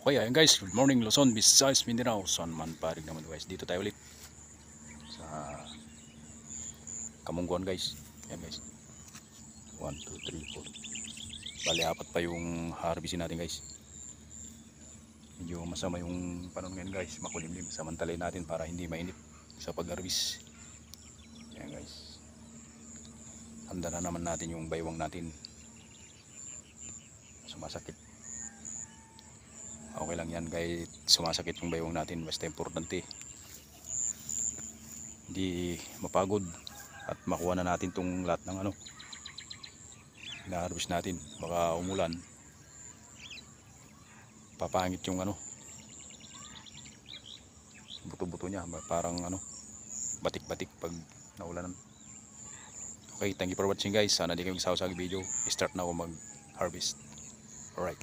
Okay, ayun guys, good morning Luzon, Visayas, Mindanao, saan man parig naman guys. Dito tayo ulit sa Kamungguan guys. Ayan guys, 1, 2, 3, 4. Bali, apat pa yung harvestin natin guys. Medyo masama yung panahon ngayon guys, makulimlim. Samantalay natin para hindi mainit sa pag-harvest. Ayan guys, handa na naman natin yung baywang natin. Sumasakit. Okay lang yan kahit sumasakit yung baywang natin, basta importante hindi mapagod at makuha na natin tong lahat ng na-harvest natin. Baka umulan, papangit yung buto-buto niya, parang batik-batik pag naulanan. Okay, thank you for watching guys. Sana di kayo magsawa sa video. Start na ako mag-harvest. Alright.